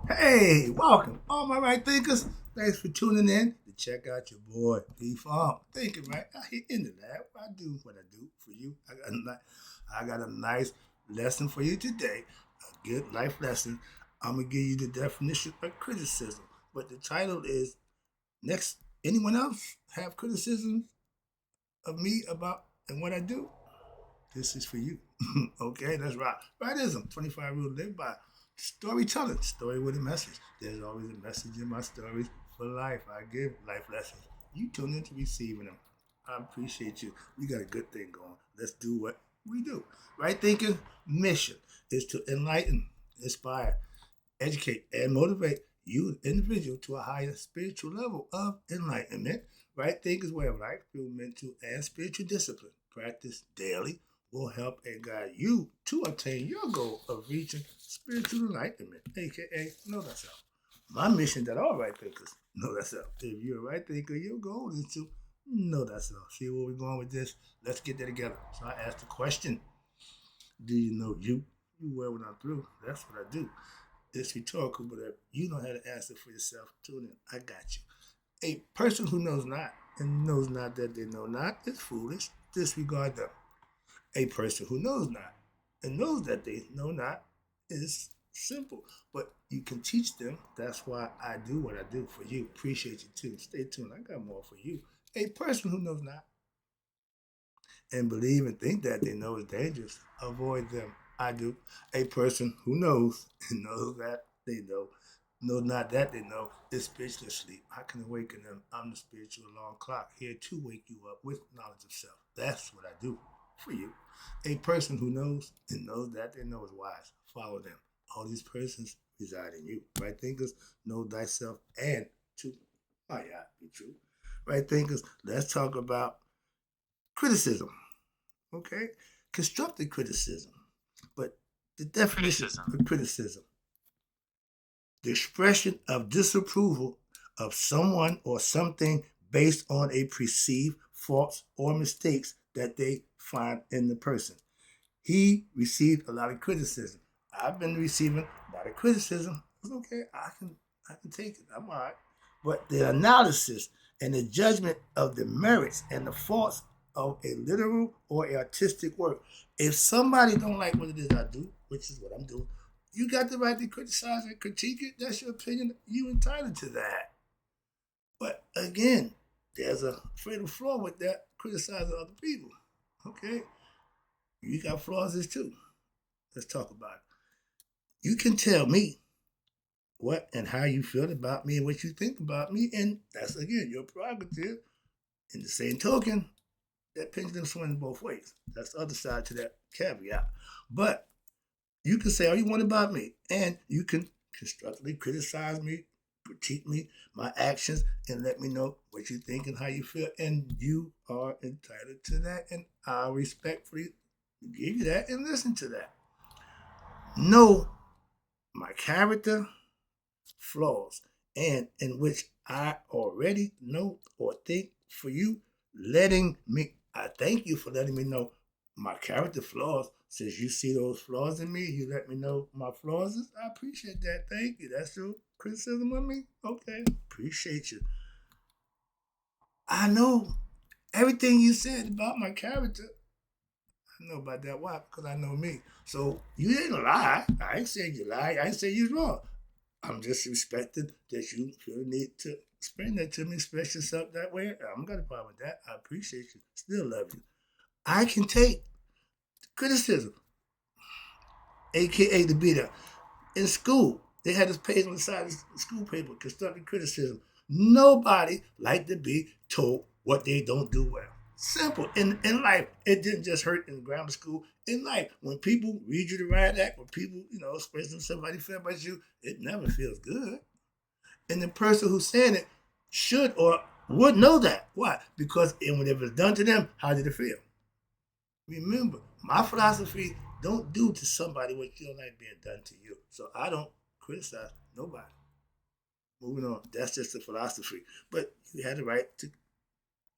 Hey, welcome, all my right thinkers. Thanks for tuning in to check out your boy P Farm. Thinking right out here in the lab. I do what I do for you. I got a nice lesson for you today. A good life lesson. I'm gonna give you the definition of criticism. But the title is next. Anyone else have criticisms of me about and what I do? This is for you. Okay, that's right. Rightism, 25 rules live by. Storytelling, story with a message. There's always a message in my stories for life. I give life lessons. You tune into receiving them. I appreciate you. We got a good thing going. Let's do what we do. Right thinking mission is to enlighten, inspire, educate, and motivate you, individual, to a higher spiritual level of enlightenment. Right thinkers way of life through mental and spiritual discipline. Practice daily will help and guide you to attain your goal of reaching spiritual enlightenment, aka know thyself. My mission that all right thinkers know thyself. If you're a right thinker, your goal is to know thyself. See where we're going with this? Let's get there together. So I asked the question, do you know you? You will when I'm through. That's what I do. It's rhetorical, but if you know how to answer for yourself, tune in. I got you. A person who knows not and knows not that they know not is foolish. Disregard them. A person who knows not and knows that they know not is simple, but you can teach them. That's why I do what I do for you. Appreciate you too. Stay tuned. I got more for you. A person who knows not and believe and think that they know is dangerous, avoid them. I do. A person who knows and knows that they know not that they know, is spiritual sleep. I can awaken them. I'm the spiritual alarm clock here to wake you up with knowledge of self. That's what I do for you. A person who knows and knows that they know is wise. Follow them. All these persons reside in you. Right thinkers, know thyself and to my God be true. Right thinkers, let's talk about criticism. Okay? Constructive criticism. But the definition of criticism, the expression of disapproval of someone or something based on a perceived faults or mistakes that they find in the person. He received a lot of criticism. I've been receiving a lot of criticism. It's okay. I can take it. I'm all right. But the analysis and the judgment of the merits and the faults of a literal or artistic work. If somebody don't like what it is I do, which is what I'm doing, you got the right to criticize and critique it. That's your opinion. You entitled to that. But again, there's a fatal flaw with that criticizing other people. Okay? You got flaws too. Let's talk about it. You can tell me what and how you feel about me and what you think about me, and that's again your prerogative. In the same token, that pendulum swings both ways. That's the other side to that caveat. But you can say all you want about me, and you can constructively criticize me, critique me, my actions, and let me know what you think and how you feel. And you are entitled to that, and I respectfully give you that and listen to that. Know my character, flaws, and in which I already know or think for you, letting me, I thank you for letting me know my character flaws. Since you see those flaws in me, you let me know my flaws. I appreciate that. Thank you. That's your criticism of me? Okay. Appreciate you. I know everything you said about my character. I know about that. Why? Because I know me. So you didn't lie. I ain't saying you lie. I ain't saying you're wrong. I'm just respecting that you feel the need to explain that to me, express yourself that way. I don't got a problem with that. I appreciate you. Still love you. I can take criticism, aka the beat up. In school, they had this page on the side of the school paper, constructive criticism. Nobody liked to be told what they don't do well. Simple. In life, it didn't just hurt in grammar school. In life, when people read you the riot act, when people, express themselves how they feel about you, it never feels good. And the person who's saying it should or would know that. Why? Because when it was done to them, how did it feel? Remember, my philosophy, don't do to somebody what you don't like being done to you. So I don't criticize nobody. Moving on. That's just the philosophy. But you had the right to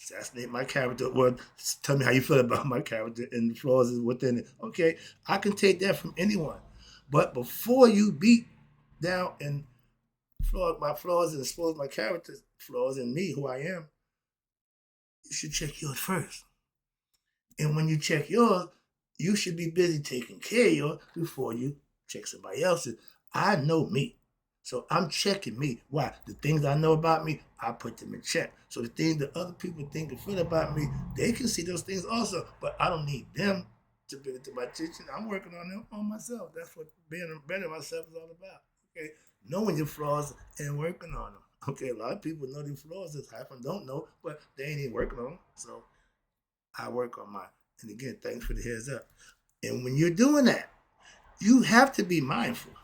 assassinate my character or tell me how you feel about my character and the flaws within it. Okay, I can take that from anyone. But before you beat down and my flaws and expose my character flaws in me, who I am, you should check yours first. And when you check yours, you should be busy taking care of yours before you check somebody else's. I know me. So I'm checking me. Why? The things I know about me, I put them in check. So the things that other people think and feel about me, they can see those things also. But I don't need them to bring it to my attention. I'm working on them on myself. That's what being better myself is all about. Okay, knowing your flaws and working on them. Okay, a lot of people know their flaws. Half of them don't know, but they ain't even working on them. So I work on mine. And again, thanks for the heads up. And when you're doing that, you have to be mindful.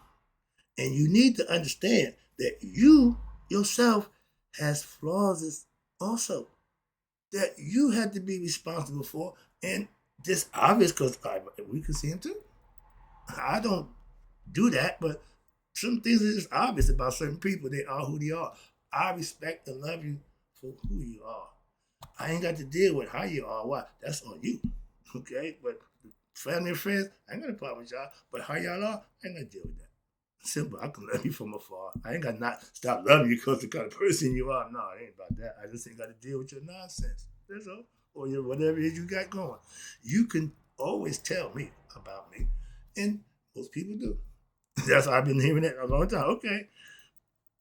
And you need to understand that you yourself has flaws also that you have to be responsible for. And this obvious because we can see them too. I don't do that, but some things are just obvious about certain people. They are who they are. I respect and love you for who you are. I ain't got to deal with how you are. Why? That's on you. Okay? But family and friends, I ain't got a problem with y'all. But how y'all are, I ain't got to deal with that. Simple. I can love you from afar. I ain't got to not stop loving you because the kind of person you are. No, it ain't about that. I just ain't got to deal with your nonsense. That's all. Or your whatever it is you got going. You can always tell me about me. And most people do. That's why I've been hearing that a long time. Okay.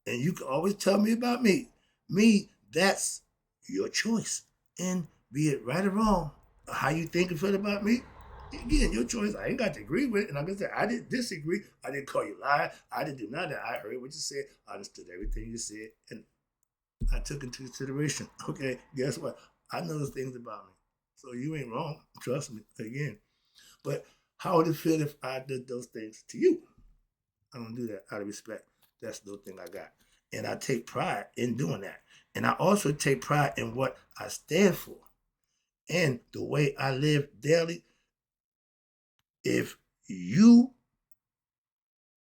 And you can always tell me about me. Me, that's your choice. And be it right or wrong, how you think and feel about me, again, your choice. I ain't got to agree with it. And like I said, I didn't disagree. I didn't call you lie. I didn't do none of that. I heard what you said. I understood everything you said. And I took into consideration. Okay, guess what? I know those things about me. So you ain't wrong. Trust me. Again. But how would it feel if I did those things to you? I don't do that out of respect. That's the thing I got. And I take pride in doing that. And I also take pride in what I stand for and the way I live daily. If you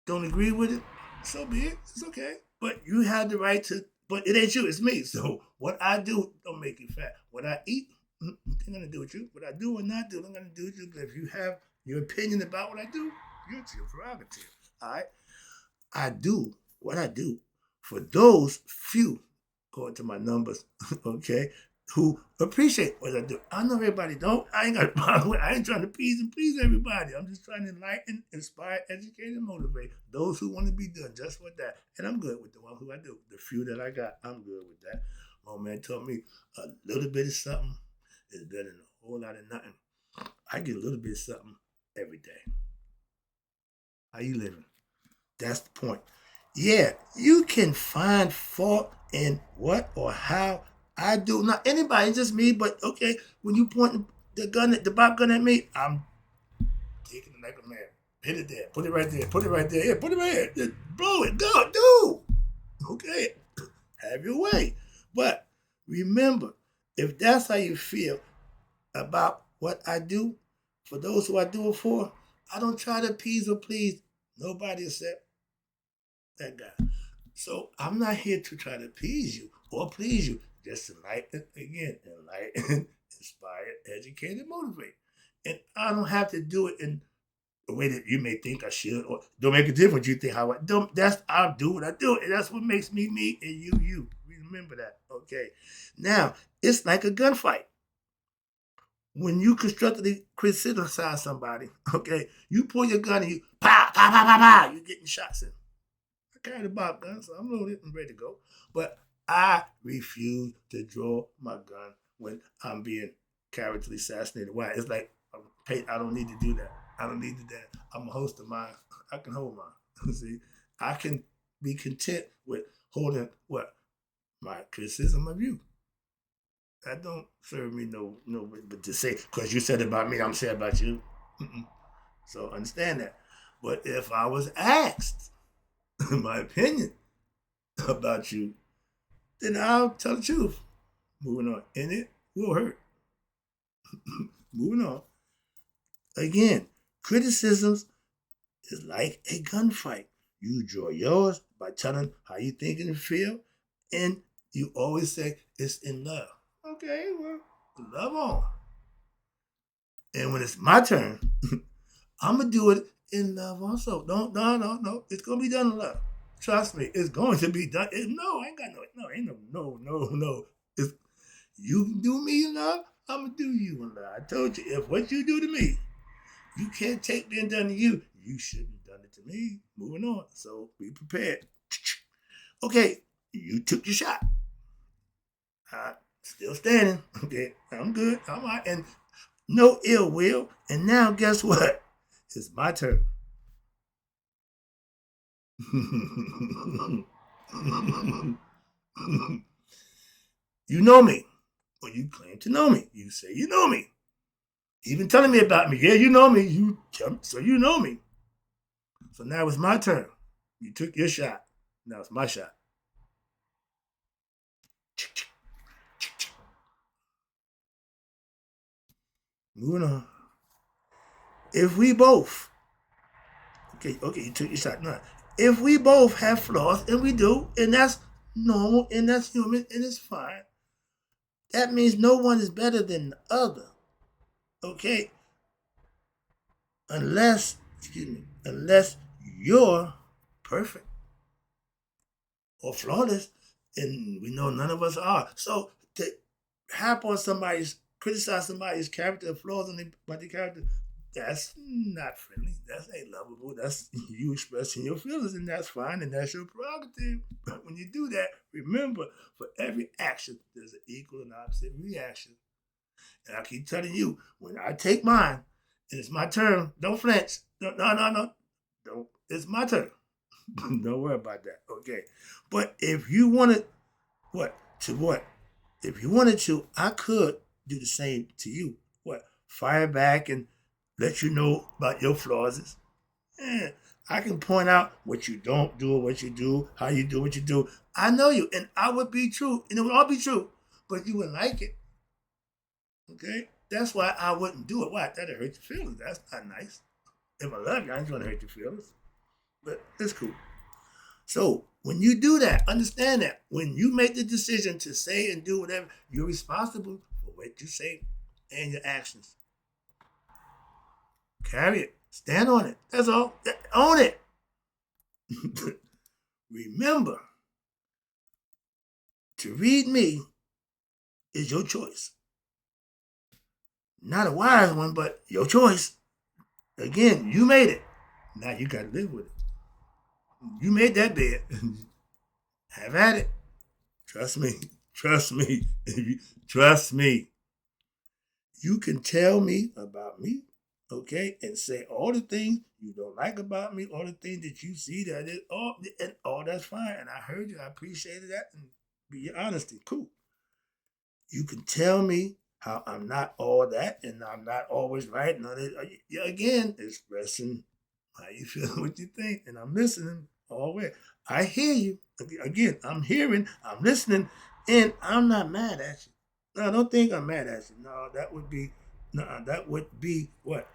don't agree with it, so be it. It's okay. But you have the right to, but it ain't you, it's me. So what I do don't make you fat. What I eat, ain't gonna do with you. What I do or not do, I'm gonna do with you. But if you have your opinion about what I do, it's your prerogative. All right? I do what I do for those few, according to my numbers, okay, who appreciate what I do. I know everybody don't. I ain't got a problem with it. I ain't trying to please everybody. I'm just trying to enlighten, inspire, educate, and motivate those who want to be done just with that. And I'm good with the one who I do. The few that I got, I'm good with that. My man told me a little bit of something is better than a whole lot of nothing. I get a little bit of something every day. How you living? That's the point. Yeah, you can find fault in what or how I do. Not anybody, just me, but okay, when you point the bob gun at me, I'm taking it like a man. Hit it there, put it right there, put it right there, yeah, put it right here. Blow it, go, do. Okay, have your way. But remember, if that's how you feel about what I do, for those who I do it for, I don't try to appease or please nobody except that guy. So I'm not here to try to appease you or please you. Just enlighten, inspire, educate, and motivate. And I don't have to do it in the way that you may think I should, or don't make a difference. You think how I don't. That's I'll do what I do, and that's what makes me me and you. Remember that, okay? Now it's like a gunfight. When you constructively criticize somebody, okay, you pull your gun and you pow, pow, pow, pow, pow, you're getting shots in. I carry the bob gun, so I'm loaded and ready to go. But I refuse to draw my gun when I'm being characterly assassinated. Why? It's like, I don't need to do that. I don't need to do that. I'm a host of mine. I can hold mine. See, I can be content with holding what? My criticism of you. That don't serve me no, but to say, because you said about me, I'm saying about you. Mm-mm. So understand that. But if I was asked my opinion about you, then I'll tell the truth. Moving on. And it will hurt. Moving on. Again, criticisms is like a gunfight. You draw yours by telling how you think and feel, and you always say it's in love. Okay, well, love on. And when it's my turn, I'm gonna do it in love also. No. It's gonna be done in love. Trust me, it's going to be done. No, I ain't got ain't no. If you do me love, I'm gonna do you in love. I told you, if what you do to me, you can't take being done to you, you shouldn't have done it to me. Moving on. So be prepared. Okay, you took your shot. Still standing. Okay, I'm good. I'm all right. And no ill will. And now guess what? It's my turn. You know me. Or you claim to know me. You say you know me. Even telling me about me. Yeah, you know me. So you know me. So now it's my turn. You took your shot. Now it's my shot. Moving on. If we both, okay, you took your shot. No. If we both have flaws, and we do, and that's normal, and that's human, and it's fine, that means no one is better than the other. Okay? Unless you're perfect or flawless, and we know none of us are. So to criticize somebody's character, flaws in their character, that's not friendly. That's ain't lovable. That's you expressing your feelings, and that's fine, and that's your prerogative. But when you do that, remember, for every action, there's an equal and opposite reaction. And I keep telling you, when I take mine, and it's my turn, don't flinch. No. Don't. It's my turn. Don't worry about that. Okay. But if you wanted what? If you wanted to, I could do the same to you. Fire back and let you know about your flaws. Yeah, I can point out what you don't do or what you do, how you do what you do. I know you, and I would be true, and it would all be true, but you wouldn't like it. Okay? That's why I wouldn't do it. Why? That'd hurt your feelings. That's not nice. If I love you, I ain't gonna hurt your feelings. But it's cool. So when you do that, understand that when you make the decision to say and do whatever, you're responsible for what you say and your actions. Carry it. Stand on it. That's all. Own it. Remember, to read me is your choice. Not a wise one, but your choice. Again, you made it. Now you got to live with it. You made that bed. Have at it. Trust me. Trust me. Trust me. You can tell me about me, okay, and say all the things you don't like about me, all the things that you see that is all that's fine. And I heard you. I appreciated that. And be your honesty. Cool. You can tell me how I'm not all that and I'm not always right. And again, expressing how you feel, what you think, and I'm listening all the way. I hear you. Again, I'm hearing, I'm listening, and I'm not mad at you. No, I don't think I'm mad at you. No, that would be what?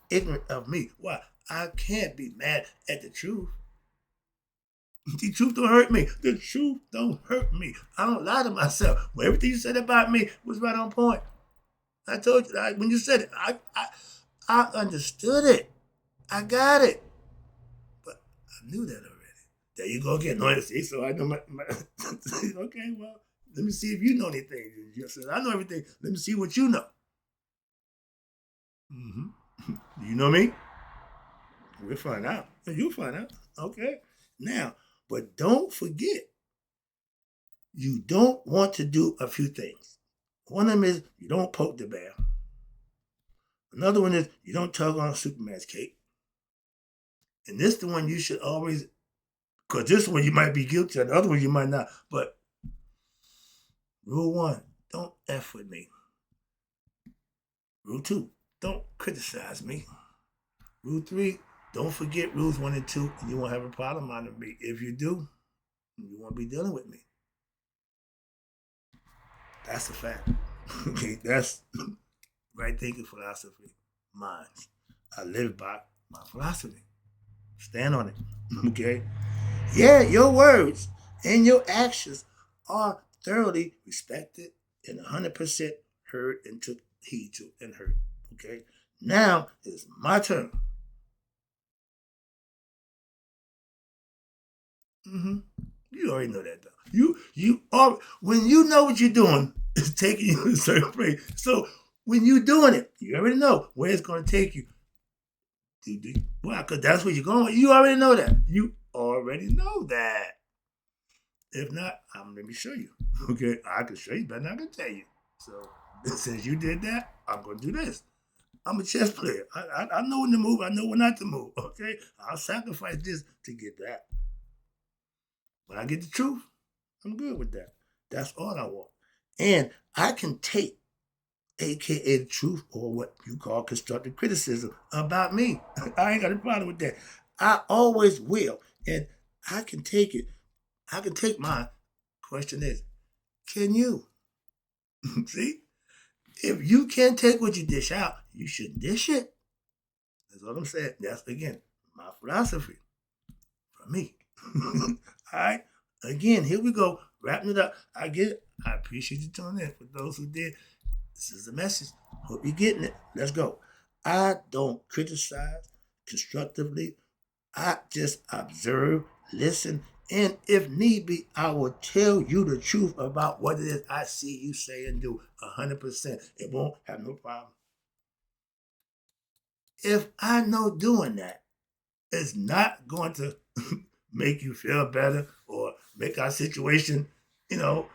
Ignorant of me. Why? I can't be mad at the truth. The truth don't hurt me. The truth don't hurt me. I don't lie to myself. Well, everything you said about me was right on point. I told you, when you said it, I understood it. I got it. But I knew that already. There you go again. No, see, so I know my okay, well, let me see if you know anything. You said, I know everything. Let me see what you know. Mm-hmm. You know me? We'll find out. You'll find out. Okay. Now, but don't forget, you don't want to do a few things. One of them is you don't poke the bear. Another one is you don't tug on Superman's cape. And this the one you should always, because this one you might be guilty, and the other one you might not. But rule 1, don't F with me. Rule 2, don't criticize me. Rule 3, don't forget rules 1 and 2, and you won't have a problem on me. If you do, you won't be dealing with me. That's a fact. Okay, that's right thinking philosophy. Mine. I live by my philosophy. Stand on it. Okay? Yeah, your words and your actions are thoroughly respected and 100% heard and took heed to and heard. Okay? Now it's my turn. Mm-hmm. You already know that though. You are when you know what you're doing, it's taking you to a certain place. So when you're doing it, you already know where it's going to take you. Well, because that's where you're going. You already know that. You already know that. If not, let me show you. Okay, I can show you, but I can tell you. So since you did that, I'm going to do this. I'm a chess player. I know when to move. I know when not to move. Okay, I'll sacrifice this to get that. When I get the truth, I'm good with that. That's all I want. And I can take, aka the truth, or what you call constructive criticism about me. I ain't got a problem with that. I always will. And I can take it. I can take mine. Question is, can you? See? If you can't take what you dish out, you shouldn't dish it. That's what I'm saying. That's, again, my philosophy for me. All right? Again, here we go. Wrapping it up. I get it. I appreciate you tuning in. For those who did, this is the message. Hope you're getting it. Let's go. I don't criticize constructively. I just observe, listen, and if need be, I will tell you the truth about what it is I see you say and do 100%. It won't have no problem. If I know doing that is not going to make you feel better or make our situation, no,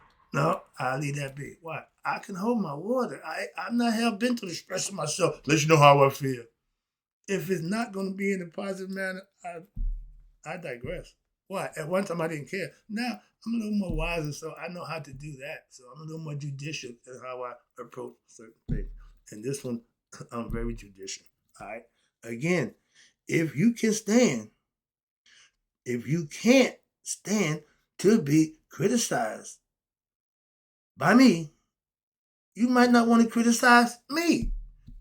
I'll leave that be. Why? I can hold my water. I'm not hell bent to expressing myself. Let you know how I feel. If it's not going to be in a positive manner, I digress. Why? At one time I didn't care. Now I'm a little more wiser, so I know how to do that. So I'm a little more judicious in how I approach certain things. And this one, I'm very judicial. All right. Again, if you can stand, if you can't stand to be criticized by me, you might not want to criticize me.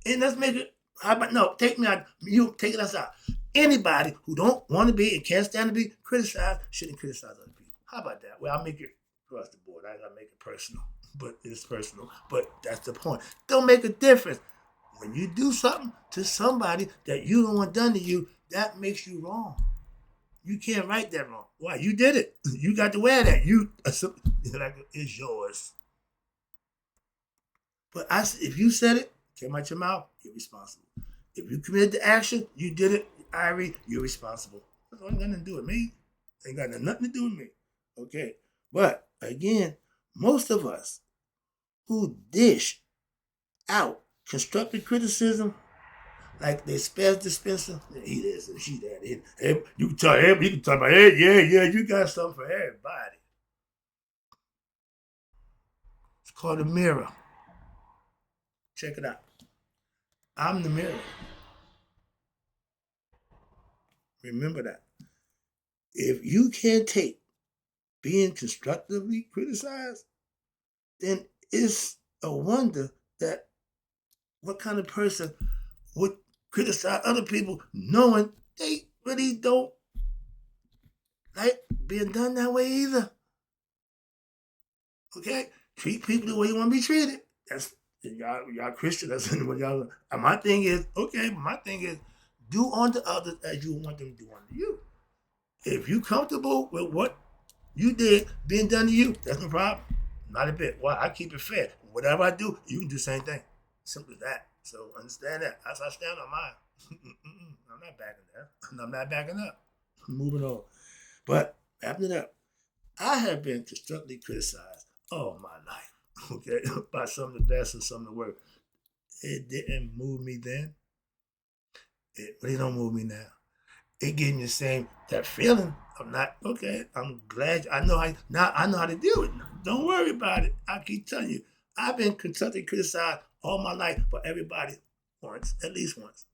And let's make it. How about no? Take me out. You take it outside. Anybody who don't want to be and can't stand to be criticized shouldn't criticize other people. How about that? Well, I'll make it across the board. I gotta make it personal, but it's personal. But that's the point. Don't make a difference. When you do something to somebody that you don't want done to you, that makes you wrong. You can't right that wrong. Why? You did it. You got to wear that. It's yours. But if you said it, came out your mouth, you're responsible. If you committed the action, you did it, Irie, you're responsible. That's ain't got nothing to do with me. Ain't got nothing to do with me. Okay. But again, most of us who dish out constructive criticism, like the spares dispenser, he this and she that. You can tell him, you can talk about, hey, yeah, you got something for everybody. It's called a mirror. Check it out. I'm the mirror. Remember that. If you can't take being constructively criticized, then it's a wonder that what kind of person would criticize other people knowing they really don't like being done that way either. Okay? Treat people the way you want to be treated. That's y'all Christian. That's what y'all. And my thing is, do unto others as you want them to do unto you. If you comfortable with what you did being done to you, that's no problem. Not a bit. Why? I keep it fair. Whatever I do, you can do the same thing. Simple as that. So understand that. That's how I stand on mine. I'm not backing down. I'm not backing up. Moving on. But wrapping it up, I have been constructively criticized all my life. Okay, by some of the best and some of the worst. It didn't move me then. It really don't move me now. It gave me the same that feeling. I'm not okay. I'm glad I know how now. I know how to deal with it. Don't worry about it. I keep telling you, I've been constructively criticized all my life by everybody once, at least once.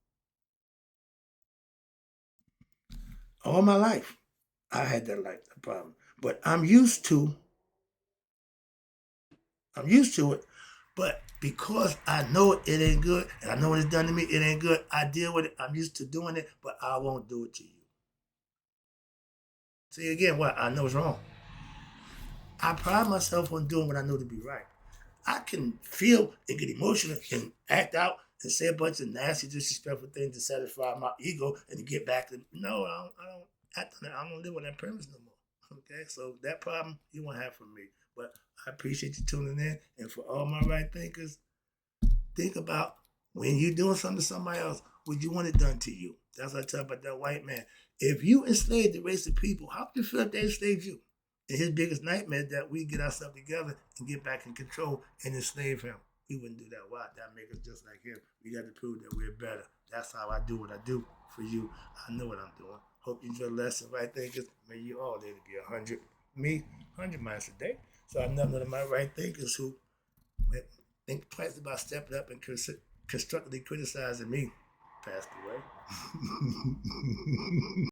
All my life, I had that like problem. But I'm used to it. But because I know it ain't good, and I know what it's done to me, it ain't good. I deal with it. I'm used to doing it, but I won't do it to you. See again, what I know is wrong. I pride myself on doing what I know to be right. I can feel and get emotional and act out and say a bunch of nasty, disrespectful things to satisfy my ego and to get back to no, I don't act on that. I don't live on that premise no more. Okay, so that problem you won't have from me. But I appreciate you tuning in. And for all my right thinkers, think about when you're doing something to somebody else, would you want it done to you? That's what I tell about that white man. If you enslaved the race of people, how would you feel if they enslaved you? And his biggest nightmare is that we get ourselves together and get back in control and enslave him. We wouldn't do that. Why? That make us just like him. We got to prove that we're better. That's how I do what I do for you. I know what I'm doing. Hope you enjoy the lesson, right thinkers. May you all day to be 100. Me, 100 miles a day. So I'm none of my right thinkers who think twice about stepping up and constructively criticizing me. Passed away.